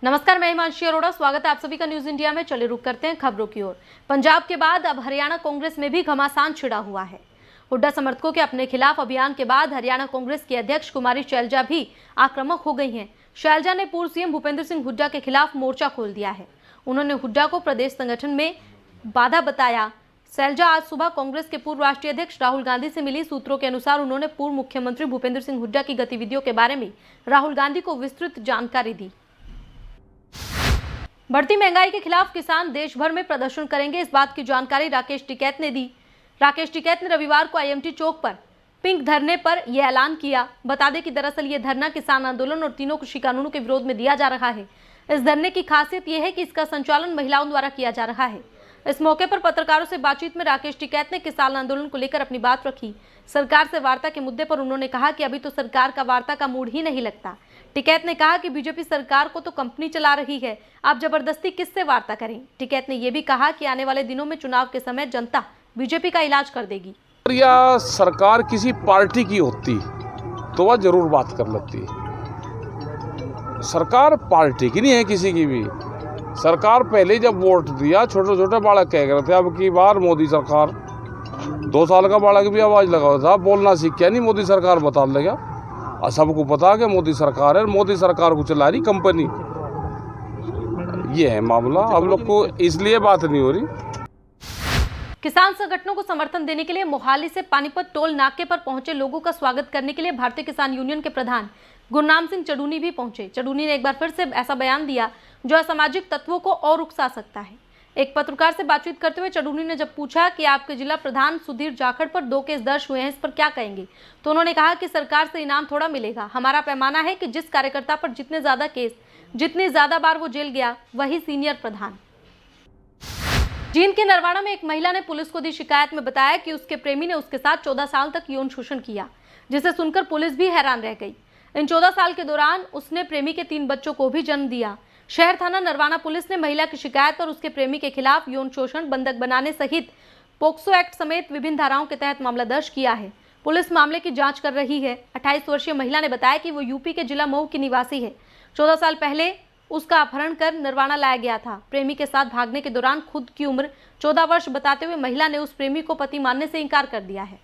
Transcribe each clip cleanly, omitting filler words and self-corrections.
नमस्कार, मैं हिमांशी अरोड़ा। स्वागत है आप सभी का न्यूज इंडिया में। चलिए रुक करते हैं खबरों की ओर। पंजाब के बाद अब हरियाणा कांग्रेस में भी घमासान छिड़ा हुआ है। हुड्डा समर्थकों के अपने खिलाफ अभियान के बाद हरियाणा कांग्रेस की अध्यक्ष कुमारी शैलजा भी आक्रामक हो गई हैं। शैलजा ने पूर्व सीएम भूपेंद्र सिंह हुड्डा के खिलाफ मोर्चा खोल दिया है। उन्होंने हुड्डा को प्रदेश संगठन में बाधा बताया। शैलजा आज सुबह कांग्रेस के पूर्व राष्ट्रीय अध्यक्ष राहुल गांधी से मिली। सूत्रों के अनुसार उन्होंने पूर्व मुख्यमंत्री भूपेंद्र सिंह हुड्डा की गतिविधियों के बारे में राहुल गांधी को विस्तृत जानकारी दी। बढ़ती महंगाई के खिलाफ किसान देश भर में प्रदर्शन करेंगे, इस बात की जानकारी राकेश टिकैत ने दी। राकेश टिकैत ने रविवार को आईएमटी चौक पर पिंक धरने पर यह ऐलान किया। बता दें कि दरअसल ये धरना किसान आंदोलन और तीनों कृषि कानूनों के विरोध में दिया जा रहा है। इस धरने की खासियत यह है कि इसका संचालन महिलाओं द्वारा किया जा रहा है। इस मौके पर पत्रकारों से बातचीत में राकेश टिकैत ने किसान आंदोलन को लेकर अपनी बात रखी। सरकार से वार्ता के मुद्दे पर उन्होंने कहा कि अभी तो सरकार का वार्ता का मूड ही नहीं लगता। टिकैत ने कहा कि बीजेपी सरकार को तो कंपनी चला रही है, आप जबरदस्ती किससे वार्ता करें। टिकैत ने यह भी कहा कि आने वाले दिनों में चुनाव के समय जनता बीजेपी का इलाज कर देगी। या सरकार किसी पार्टी की होती तो वह जरूर बात कर लेती। सरकार पार्टी की नहीं है किसी की भी। सरकार पहले जब वोट दिया छोटे छोटे बालक कह रहे थे अब की बार मोदी सरकार, 2 साल का बालक भी आवाज लगा हुआ था, बोलना सीख क्या नहीं मोदी सरकार बता देगा। और सबको पता कि मोदी सरकार है, मोदी सरकार को चला रही कंपनी। ये है मामला, अब लोग को इसलिए बात नहीं हो रही। किसान संगठनों को समर्थन देने के लिए मोहाली से पानीपत टोल नाके पर पहुंचे लोगों का स्वागत करने के लिए भारतीय किसान यूनियन के प्रधान गुरनाम सिंह चडूनी भी पहुंचे। चडूनी ने एक बार फिर से ऐसा बयान दिया जो असामाजिक तत्वों को और उकसा सकता है। एक पत्रकार से बातचीत करते हुए चडूनी ने जब पूछा कि आपके जिला प्रधान सुधीर जाखड़ पर 2 केस दर्ज हुए हैं, इस पर क्या कहेंगे, तो उन्होंने कहा कि सरकार से इनाम थोड़ा मिलेगा। हमारा पैमाना है कि जिस कार्यकर्ता पर जितने ज्यादा केस, जितनी ज्यादा बार वो जेल गया, वही सीनियर प्रधान। जींद के नरवाड़ा में एक महिला ने पुलिस को दी शिकायत में बताया कि उसके प्रेमी ने उसके साथ 14 साल तक यौन शोषण किया, जिसे सुनकर पुलिस भी हैरान रह गई। इन 14 साल के दौरान उसने प्रेमी के 3 बच्चों को भी जन्म दिया। शहर थाना नरवाना पुलिस ने महिला की शिकायत और उसके प्रेमी के खिलाफ यौन शोषण, बंधक बनाने सहित पोक्सो एक्ट समेत विभिन्न धाराओं के तहत मामला दर्ज किया है। पुलिस मामले की जांच कर रही है। 28 वर्षीय महिला ने बताया कि वो यूपी के जिला मऊ की निवासी है। 14 साल पहले उसका अपहरण कर नरवाना लाया गया था। प्रेमी के साथ भागने के दौरान खुद की उम्र 14 वर्ष बताते हुए महिला ने उस प्रेमी को पति मानने से इनकार कर दिया है।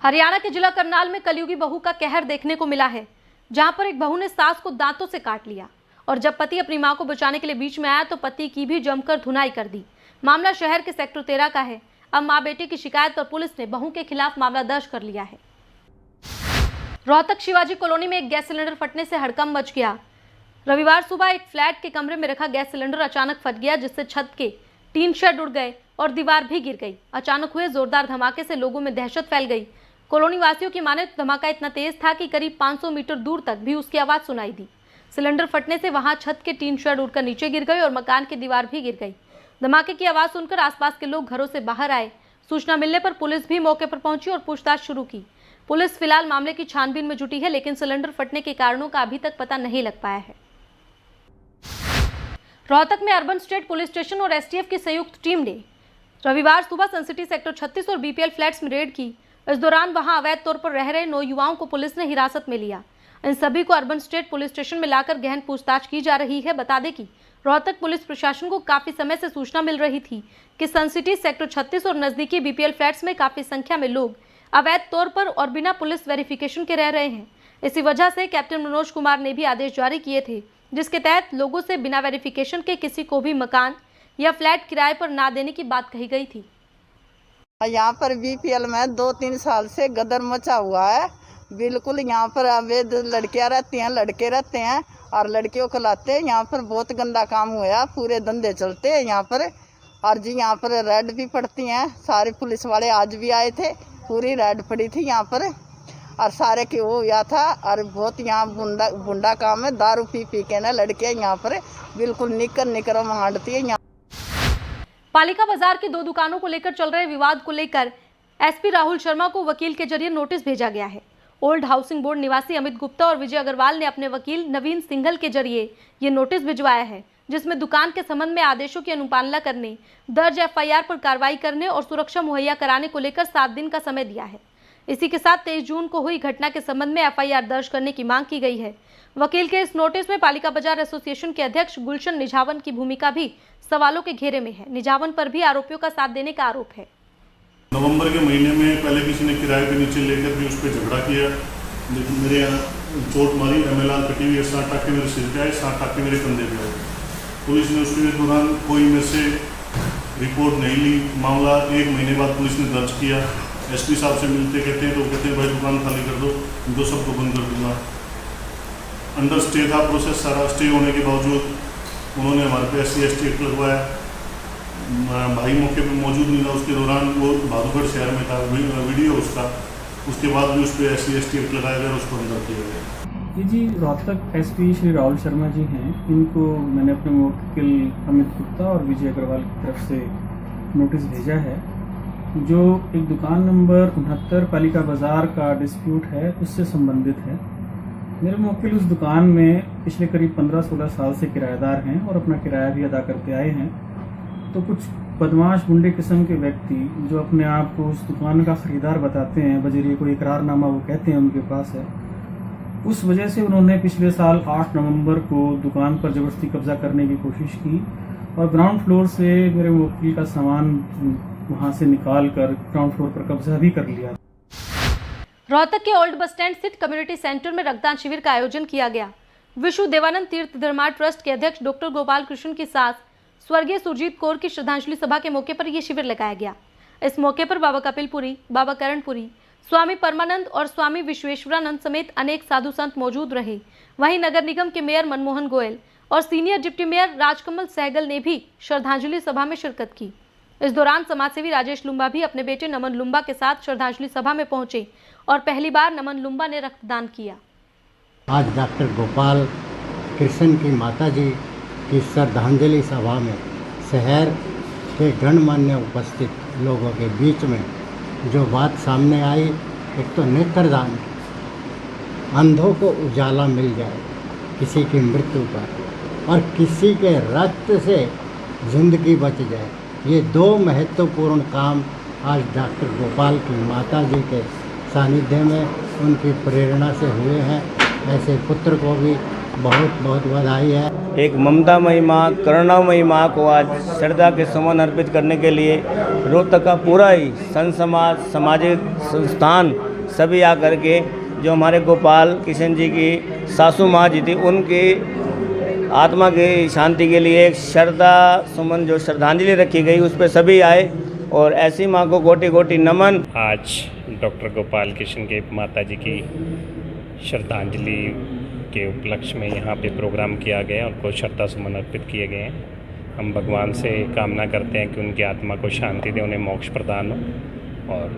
हरियाणा के जिला करनाल में कलयुगी बहू का कहर देखने को मिला है, जहां पर एक बहू ने सास को दांतों से काट लिया और जब पति अपनी मां को बचाने के लिए बीच में आया तो पति की भी जमकर धुनाई कर दी। मामला शहर के सेक्टर 13 का है। अब मां बेटे की शिकायत पर पुलिस ने बहू के खिलाफ मामला दर्ज कर लिया है। रोहतक शिवाजी कॉलोनी में एक गैस सिलेंडर फटने से हड़कंप मच गया। रविवार सुबह एक फ्लैट के कमरे में रखा गैस सिलेंडर अचानक फट गया, जिससे छत के 3 शेड उड़ गए और दीवार भी गिर गई। अचानक हुए जोरदार धमाके से लोगों में दहशत फैल गई। कॉलोनी वासियों की माने तो धमाका इतना तेज था कि करीब 500 मीटर दूर तक भी उसकी आवाज सुनाई दी। सिलेंडर फटने से वहां छत के 3 शेड उड़कर नीचे गिर गए और मकान की दीवार भी गिर गई। धमाके की आवाज सुनकर आसपास के लोग घरों से बाहर आए। सूचना मिलने पर पुलिस भी मौके पर पहुंची और पूछताछ शुरू की। पुलिस फिलहाल मामले की छानबीन में जुटी है, लेकिन सिलेंडर फटने के कारणों का अभी तक पता नहीं लग पाया है। रोहतक में अर्बन स्टेट पुलिस स्टेशन और एसटीएफ की संयुक्त टीम ने रविवार सुबह सनसिटी सेक्टर 36 और बीपीएल फ्लैट्स में रेड की। इस दौरान वहां अवैध तौर पर रह रहे 9 युवाओं को पुलिस ने हिरासत में लिया। इन सभी को अर्बन स्टेट पुलिस स्टेशन में लाकर गहन पूछताछ की जा रही है। बता दें कि रोहतक पुलिस प्रशासन को काफी समय से सूचना मिल रही थी कि सनसिटी सेक्टर 36 और नजदीकी बीपीएल फ्लैट्स में काफी संख्या में लोग अवैध तौर पर और बिना पुलिस वेरिफिकेशन के रह रहे हैं। इसी वजह से कैप्टन मनोज कुमार ने भी आदेश जारी किए थे, जिसके तहत लोगों से बिना वेरिफिकेशन के किसी को भी मकान या फ्लैट किराए पर ना देने की बात कही गई थी। यहाँ पर बीपीएल में 2-3 साल से गदर मचा हुआ है। बिल्कुल यहाँ पर अवैध लड़कियाँ रहती हैं, लड़के रहते हैं और लड़कियों को लाते हैं। यहाँ पर बहुत गंदा काम हुआ, पूरे धंधे चलते हैं यहाँ पर। और जी यहाँ पर रेड भी पड़ती हैं। सारे पुलिस वाले आज भी आए थे, पूरी रेड पड़ी थी यहाँ पर और सारे के वो हुआ था। और बहुत यहाँ बुंडा काम है, दारू पी पी के ना लड़कियाँ यहाँ पर बिल्कुल निकर मांडती है। पालिका बाजार की 2 दुकानों को लेकर चल रहे विवाद को लेकर एसपी राहुल शर्मा को वकील के जरिए नोटिस भेजा गया है। ओल्ड हाउसिंग बोर्ड निवासी अमित गुप्ता और विजय अग्रवाल ने अपने वकील नवीन सिंघल के जरिए ये नोटिस भिजवाया है, जिसमें दुकान के संबंध में आदेशों की अनुपालना करने, दर्ज एफआईआर पर कार्रवाई करने और सुरक्षा मुहैया कराने को लेकर 7 दिन का समय दिया है। इसी के साथ 23 जून को हुई घटना के संबंध में एफआईआर दर्ज करने की मांग की गई है। वकील के इस नोटिस में पालिका बाजार एसोसिएशन के अध्यक्ष गुलशन निझावन की भूमिका भी सवालों के घेरे में है। निझावन पर भी आरोपियों का साथ देने का आरोप है। नवंबर के महीने में पहले किसी ने किराए पे नीचे लेकर भी उस पर झगड़ा किया, लेकिन मेरे यहाँ चोट मारी, MLR कटी हुई है, 7 टाँके मेरे सिर पे आए, 7 टाँके मेरे कंधे पे आए। पुलिस ने उसके दौरान कोई मेरे से रिपोर्ट नहीं ली। मामला 1 महीने बाद पुलिस ने दर्ज किया। SP साहब से मिलते कहते हैं तो कहते हैं भाई दुकान खाली कर दो सबको बंद कर दूंगा। अंडर स्टे था प्रोसेस सारा। स्टे होने के बावजूद उन्होंने हमारे पे SC/ST एक्ट लगवाया। भाई मौके पे मौजूद नहीं था उसके दौरान, वो भादुगढ़ शहर में था, वीडियो उसका। उसके बाद भी उस पर SC/ST एक्ट लगाया गया और उसको अंदर किया गया। जी रोहतक SP श्री राहुल शर्मा जी हैं। इनको मैंने अपने वकील अमित गुप्ता और विजय अग्रवाल की तरफ से नोटिस भेजा है, जो एक दुकान नंबर 69 पालिका बाजार का डिस्प्यूट है उससे संबंधित है। मेरे वकील उस दुकान में पिछले करीब 15-16 साल से किराएदार हैं और अपना किराया भी अदा करते आए हैं। तो कुछ बदमाश गुंडे किस्म के व्यक्ति जो अपने आप को उस दुकान का खरीदार बताते हैं, बजरिए कोई इकरारनामा वो कहते हैं उनके पास है, उस वजह से उन्होंने पिछले साल 8 नवंबर को दुकान पर जबरदस्ती कब्जा करने की कोशिश की और ग्राउंड फ्लोर से मेरे वकील का सामान वहां से निकाल कर ग्राउंड फ्लोर पर कब्जा भी कर लिया। रोहतक के ओल्ड बस स्टैंड स्थित कम्युनिटी सेंटर में रक्तदान शिविर का आयोजन किया गया। विश्व देवानंद तीर्थ धर्मार्थ ट्रस्ट के अध्यक्ष डॉक्टर गोपाल कृष्ण की सास स्वर्गीय सुरजीत कौर की श्रद्धांजलि सभा के मौके पर यह शिविर लगाया गया। इस मौके पर बाबा कपिलपुरी, बाबा करणपुरी, स्वामी परमानंद और स्वामी विश्वेश्वरानंद समेत अनेक साधु संत मौजूद रहे। वहीं नगर निगम के मेयर मनमोहन गोयल और senior deputy mayor Rajkamal Sehgal ने भी श्रद्धांजलि सभा में शिरकत की। इस दौरान समाजसेवी राजेश लुम्बा भी अपने बेटे नमन लुम्बा के साथ श्रद्धांजलि सभा में पहुंचे और पहली बार नमन लुम्बा ने रक्तदान किया। आज डॉक्टर गोपाल कृष्ण की माताजी की श्रद्धांजलि सभा में शहर के गणमान्य उपस्थित लोगों के बीच में जो बात सामने आई, एक तो नेत्रदान, अंधों को उजाला मिल जाए किसी की मृत्यु पर और किसी के रक्त से जिंदगी बच जाए, ये 2 महत्वपूर्ण काम आज डॉक्टर गोपाल की माताजी के सानिध्य में उनकी प्रेरणा से हुए हैं। ऐसे पुत्र को भी बहुत बहुत बधाई है। एक ममतामयी माँ, करुणामयी माँ को आज श्रद्धा के सुमन अर्पित करने के लिए रोहतक का पूरा ही संत समाज, सामाजिक संस्थान सभी आकर के जो हमारे गोपाल कृष्ण जी की सासू माँ जी थी उनकी आत्मा की शांति के लिए एक श्रद्धा सुमन जो श्रद्धांजलि रखी गई उस पर सभी आए और ऐसी माँ को कोटि कोटि नमन। आज डॉक्टर गोपाल कृष्ण के माता जी की श्रद्धांजलि के उपलक्ष्य में यहाँ पे प्रोग्राम किया गया, उनको श्रद्धा सुमन अर्पित किए गए हैं। हम भगवान से कामना करते हैं कि उनकी आत्मा को शांति दे, उन्हें मोक्ष प्रदान हो और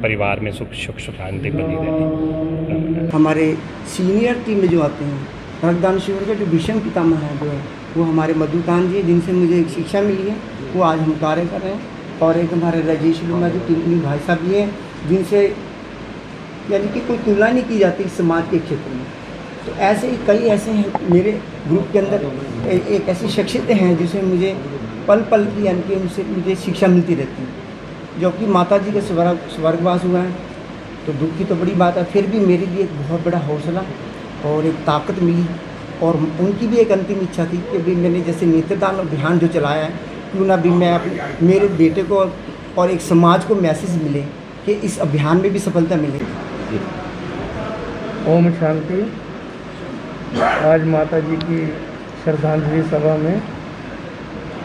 परिवार में सुख शांति बनी रहे। हमारे सीनियर टीम में जो आते हैं रक्तदान शिविर के जो विषम पितामह है जो है वो हमारे मधुकांत जी, जिनसे मुझे एक शिक्षा मिली है, वो आज हम कार्य कर रहे हैं। और एक हमारे राजेश लुम्बा जो टिप्पणी भाई साहब भी हैं, जिनसे यानी कि कोई तुलना नहीं की जाती समाज के क्षेत्र में। तो ऐसे ही कई ऐसे हैं मेरे ग्रुप के अंदर, एक ऐसी शख्सियतें हैं जिससे मुझे पल पल की यानी कि उनसे मुझे शिक्षा मिलती रहती है। जो कि माता जी के स्वर्गवास हुआ है तो दुख की तो बड़ी बात है, फिर भी मेरे लिए एक बहुत बड़ा हौसला और एक ताकत मिली। और उनकी भी एक अंतिम इच्छा थी कि भी मैंने जैसे नेत्रदान अभियान जो चलाया है, क्यों ना भी मैं अपने मेरे बेटे को और एक समाज को मैसेज मिले कि इस अभियान में भी सफलता मिले। ओम शांति। आज माता जी की श्रद्धांजलि सभा में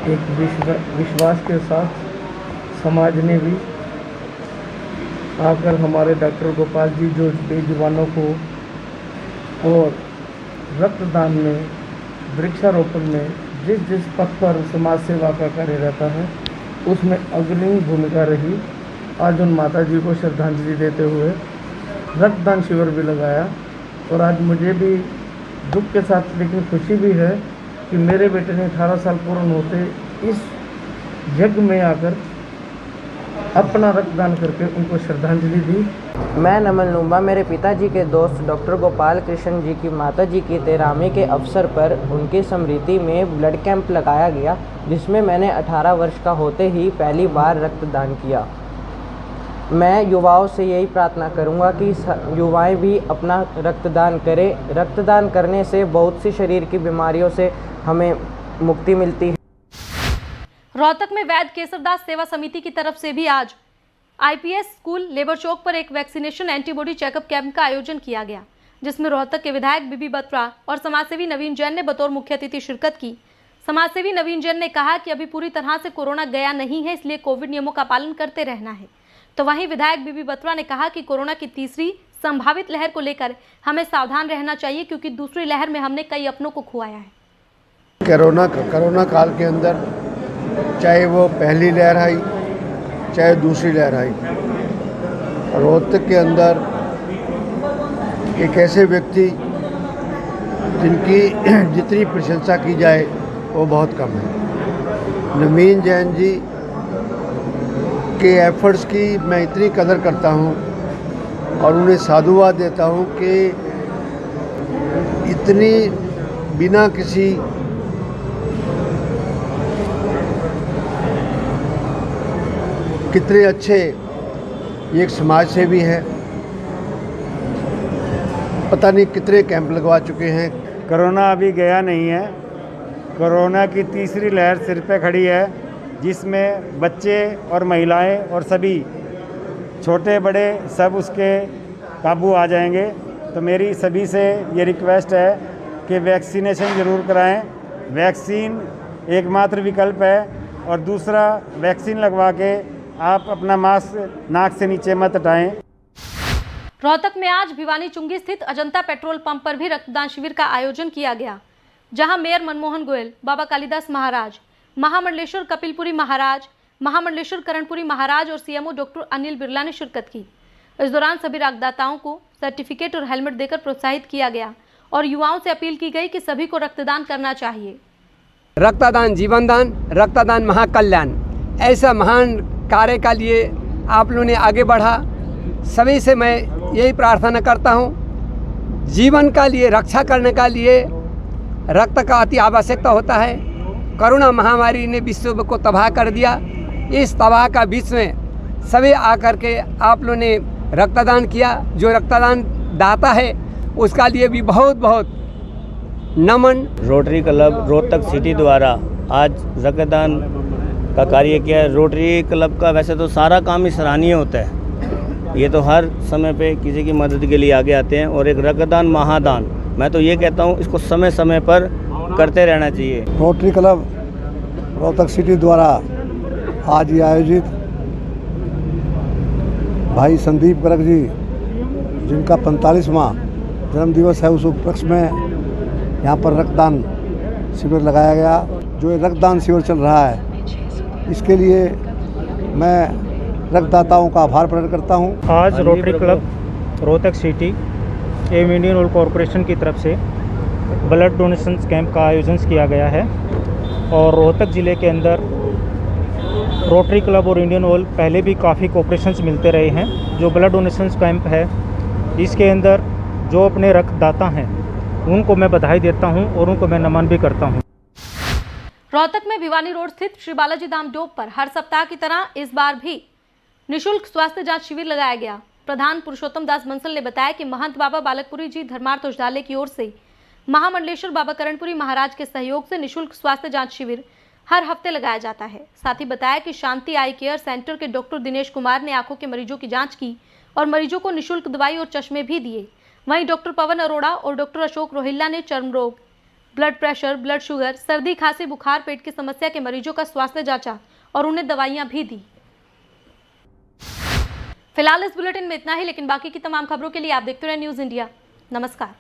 एक विश्वास के साथ समाज ने भी आकर हमारे डॉक्टर गोपाल जी जो बेजुबानों को और रक्तदान में, वृक्षारोपण में जिस जिस पथ पर समाज सेवा का कार्य रहता है उसमें अग्रणी भूमिका रही। आज उन माता जी को श्रद्धांजलि देते हुए रक्तदान शिविर भी लगाया और आज मुझे भी दुख के साथ लेकिन खुशी भी है कि मेरे बेटे ने 18 साल पूर्ण होते इस यज्ञ में आकर अपना रक्तदान करके उनको श्रद्धांजलि दी। मैं नमन लुम्बा मेरे पिताजी के दोस्त डॉक्टर गोपाल कृष्ण जी की माताजी की 13वीं के अवसर पर उनकी स्मृति में ब्लड कैंप लगाया गया, जिसमें मैंने 18 वर्ष का होते ही पहली बार रक्तदान किया। मैं युवाओं से यही प्रार्थना करूंगा कि युवाएं भी अपना रक्तदान करें। रक्तदान करने से बहुत सी शरीर की बीमारियों से हमें मुक्ति मिलती है। रोहतक में वैद्य केसरदास सेवा समिति की तरफ से भी आज आईपीएस स्कूल लेबर चौक पर एक वैक्सीनेशन एंटीबॉडी चेकअप कैंप का आयोजन किया गया, जिसमें रोहतक के विधायक बीबी बत्रा और समाजसेवी नवीन जैन ने बतौर मुख्य अतिथि शिरकत की। समाजसेवी नवीन जैन ने कहा कि अभी पूरी तरह से कोरोना गया नहीं है, इसलिए कोविड नियमों का पालन करते रहना है। तो वहीं विधायक बीबी बत्रा ने कहा कि कोरोना की तीसरी संभावित लहर को लेकर हमें सावधान रहना चाहिए, क्योंकि दूसरी लहर में हमने कई अपनों को खोया है। कोरोना काल के अंदर चाहे वो पहली लहर आई चाहे दूसरी लहर आई, रोहतक के अंदर एक ऐसे व्यक्ति जिनकी जितनी प्रशंसा की जाए वो बहुत कम है। नवीन जैन जी के एफर्ट्स की मैं इतनी कदर करता हूँ और उन्हें साधुवाद देता हूँ कि इतनी बिना किसी कितने अच्छे एक समाज सेवी हैं, पता नहीं कितने कैंप लगवा चुके हैं। कोरोना अभी गया नहीं है। कोरोना की तीसरी लहर सिर पे खड़ी है, जिसमें बच्चे और महिलाएं और सभी छोटे बड़े सब उसके काबू आ जाएंगे। तो मेरी सभी से ये रिक्वेस्ट है कि वैक्सीनेशन ज़रूर कराएं। वैक्सीन एकमात्र विकल्प है, और दूसरा वैक्सीन लगवा के आप अपना मास्क नाक से नीचे मत हटाएं। रोहतक में आज भिवानी चुंगी स्थित अजंता पेट्रोल पंप पर भी रक्तदान शिविर का आयोजन किया गया, जहां मेयर मनमोहन गोयल, बाबा कालिदास महाराज, महामंडलेश्वर कपिलपुरी महाराज, महामंडलेश्वर करणपुरी महाराज और सीएमओ डॉक्टर अनिल बिरला ने शिरकत की। इस दौरान सभी रक्तदाताओं को सर्टिफिकेट और हेलमेट देकर प्रोत्साहित किया गया और युवाओं से अपील की गई कि सभी को रक्तदान करना चाहिए। रक्तदान जीवन दान, रक्तदान महाकल्याण, ऐसा महान कार्य के लिए आप लोगों ने आगे बढ़ा। सभी से मैं यही प्रार्थना करता हूँ, जीवन का लिए रक्षा करने का लिए रक्त का अति आवश्यकता होता है। कोरोना महामारी ने विश्व को तबाह कर दिया। इस तबाह का बीच में सभी आकर के आप लोगों ने रक्तदान किया। जो रक्तदान दाता है उसका लिए भी बहुत बहुत नमन। रोटरी क्लब रोहतक सिटी द्वारा आज रक्तदान का कार्य किया है। रोटरी क्लब का वैसे तो सारा काम ही सराहनीय होता है, ये तो हर समय पे किसी की मदद के लिए आगे आते हैं। और एक रक्तदान महादान, मैं तो ये कहता हूँ इसको समय समय पर करते रहना चाहिए। रोटरी क्लब रोहतक सिटी द्वारा आज ये आयोजित भाई संदीप गर्ग जी, जिनका 45वां जन्मदिवस है, उस उपलक्ष्य में यहाँ पर रक्तदान शिविर लगाया गया। जो रक्तदान शिविर चल रहा है, इसके लिए मैं रक्तदाताओं का आभार प्रकट करता हूं। आज रोटरी क्लब रोहतक सिटी एवं इंडियन ऑयल कॉरपोरेशन की तरफ से ब्लड डोनेशन कैंप का आयोजन किया गया है, और रोहतक ज़िले के अंदर रोटरी क्लब और इंडियन ऑयल पहले भी काफ़ी कोऑपरेशंस मिलते रहे हैं। जो ब्लड डोनेशन कैंप है, इसके अंदर जो अपने रक्तदाता हैं उनको मैं बधाई देता हूं और उनको मैं नमन भी करता हूं। रोहतक में भिवानी रोड स्थित श्री बालाजी धाम डोब पर हर सप्ताह की तरह इस बार भी निशुल्क स्वास्थ्य जांच शिविर लगाया गया। प्रधान पुरुषोत्तम दास बंसल ने बताया कि महंत बाबा बालकपुरी जी धर्मार्थ औषधालय की ओर से महामंडलेश्वर बाबा करणपुरी महाराज के सहयोग से निशुल्क स्वास्थ्य जांच शिविर हर हफ्ते लगाया जाता है। साथ ही बताया कि शांति आई केयर सेंटर के डॉक्टर दिनेश कुमार ने आंखों के मरीजों की जांच की और मरीजों को निःशुल्क दवाई और चश्मे भी दिए। वहीं डॉक्टर पवन अरोड़ा और डॉक्टर अशोक रोहिल्ला ने चर्म रोग, ब्लड प्रेशर, ब्लड शुगर, सर्दी, खांसी, बुखार, पेट की समस्या के मरीजों का स्वास्थ्य जांचा और उन्हें दवाइयां भी दी। फिलहाल इस बुलेटिन में इतना ही, लेकिन बाकी की तमाम खबरों के लिए आप देखते रहे न्यूज़ इंडिया। नमस्कार।